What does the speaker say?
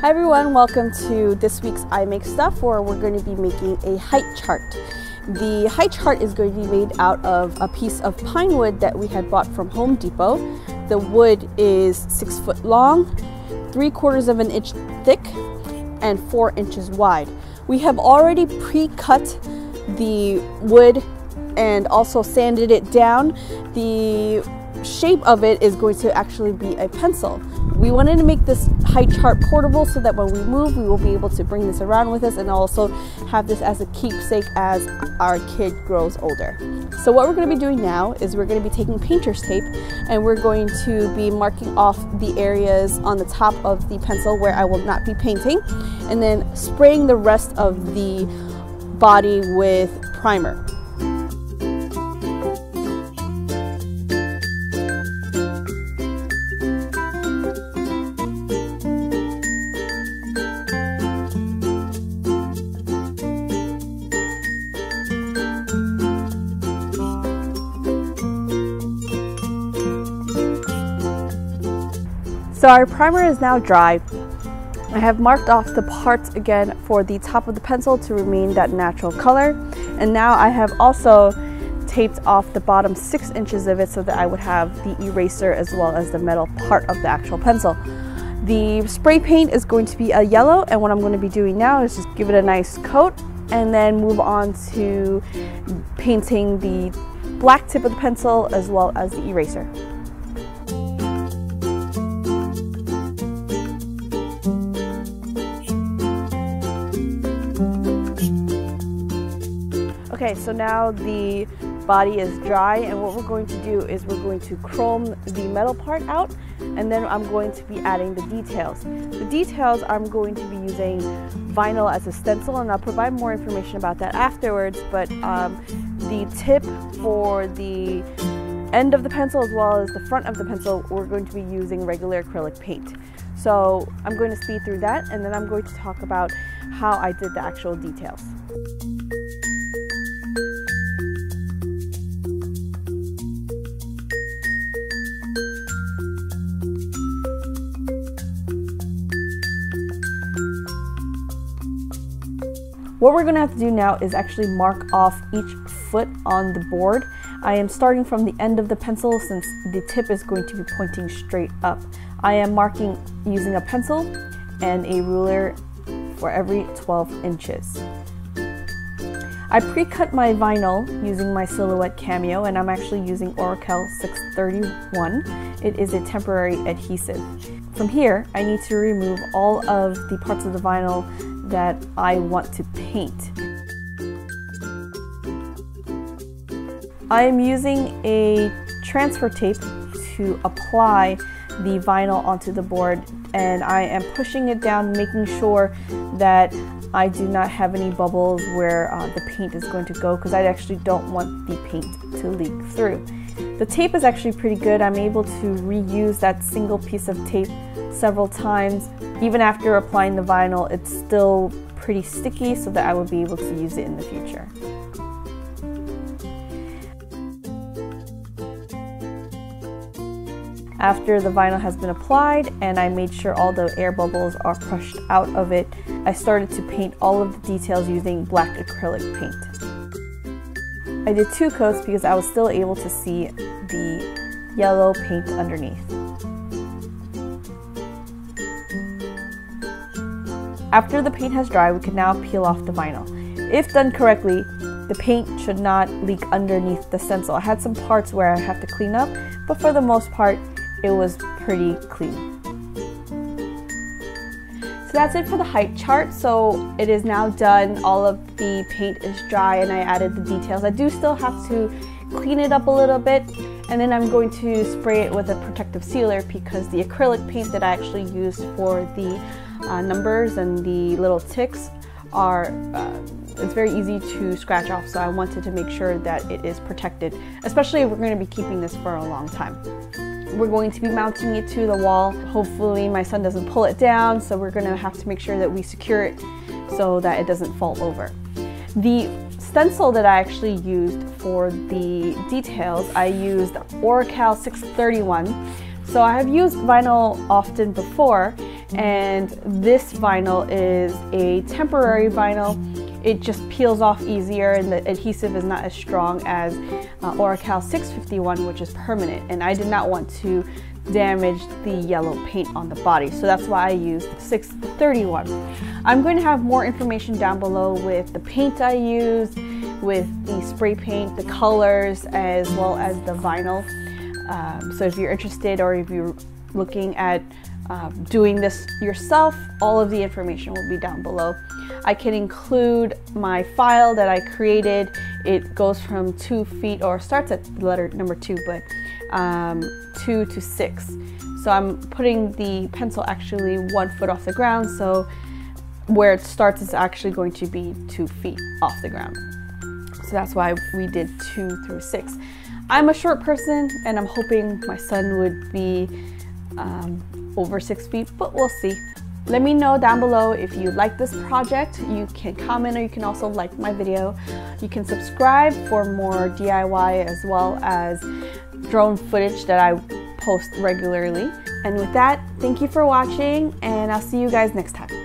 Hi everyone, welcome to this week's I Make Stuff, where we're going to be making a height chart. The height chart is going to be made out of a piece of pine wood that we had bought from Home Depot. The wood is 6 foot long, 3/4 of an inch thick, and 4 inches wide. We have already pre-cut the wood and also sanded it down. The shape of it is going to actually be a pencil. We wanted to make this height chart portable so that when we move, we will be able to bring this around with us and also have this as a keepsake as our kid grows older. So what we're going to be doing now is we're going to be taking painter's tape and we're going to be marking off the areas on the top of the pencil where I will not be painting, and then spraying the rest of the body with primer. So our primer is now dry. I have marked off the parts again for the top of the pencil to remain that natural color. And now I have also taped off the bottom 6 inches of it so that I would have the eraser as well as the metal part of the actual pencil. The spray paint is going to be a yellow, and what I'm going to be doing now is just give it a nice coat and then move on to painting the black tip of the pencil as well as the eraser. Okay, so now the body is dry, and what we're going to do is we're going to chrome the metal part out, and then I'm going to be adding the details. The details, I'm going to be using vinyl as a stencil, and I'll provide more information about that afterwards, but the tip for the end of the pencil as well as the front of the pencil, we're going to be using regular acrylic paint. So I'm going to speed through that, and then I'm going to talk about how I did the actual details. What we're going to have to do now is actually mark off each foot on the board. I am starting from the end of the pencil since the tip is going to be pointing straight up. I am marking using a pencil and a ruler for every 12 inches. I pre-cut my vinyl using my Silhouette Cameo, and I'm actually using Oracal 631. It is a temporary adhesive. From here, I need to remove all of the parts of the vinyl that I want to paint. I am using a transfer tape to apply the vinyl onto the board, and I am pushing it down, making sure that I do not have any bubbles where the paint is going to go, because I actually don't want the paint to leak through. The tape is actually pretty good. I'm able to reuse that single piece of tape several times. Even after applying the vinyl, it's still pretty sticky, so that I would be able to use it in the future. After the vinyl has been applied and I made sure all the air bubbles are crushed out of it, I started to paint all of the details using black acrylic paint. I did 2 coats because I was still able to see the yellow paint underneath. After the paint has dried, we can now peel off the vinyl. If done correctly, the paint should not leak underneath the stencil. I had some parts where I have to clean up, but for the most part, it was pretty clean. So that's it for the height chart. So it is now done. All of the paint is dry and I added the details. I do still have to clean it up a little bit, and then I'm going to spray it with a protective sealer because the acrylic paint that I actually used for the numbers and the little ticks are it's very easy to scratch off, so I wanted to make sure that it is protected, especially if we're going to be keeping this for a long time. We're going to be mounting it to the wall. Hopefully my son doesn't pull it down, so we're going to have to make sure that we secure it so that it doesn't fall over. The stencil that I actually used for the details, I used Oracal 631. So I have used vinyl often before, And this vinyl is a temporary vinyl. It just peels off easier and the adhesive is not as strong as Oracal 651, which is permanent. And I did not want to damage the yellow paint on the body, so that's why I used 631. I'm going to have more information down below with the paint I used, with the spray paint, the colors, as well as the vinyl. So if you're interested, or if you're looking at doing this yourself, all of the information will be down below. I can include my file that I created. It goes from 2 feet, or starts at the letter number 2, but 2 to 6. So I'm putting the pencil actually 1 foot off the ground, so where it starts is actually going to be 2 feet off the ground. So that's why we did 2 through 6. I'm a short person, and I'm hoping my son would be over 6 feet, but we'll see. Let me know down below if you like this project. You can comment, or you can also like my video. You can subscribe for more DIY as well as drone footage that I post regularly. And with that, thank you for watching, and I'll see you guys next time.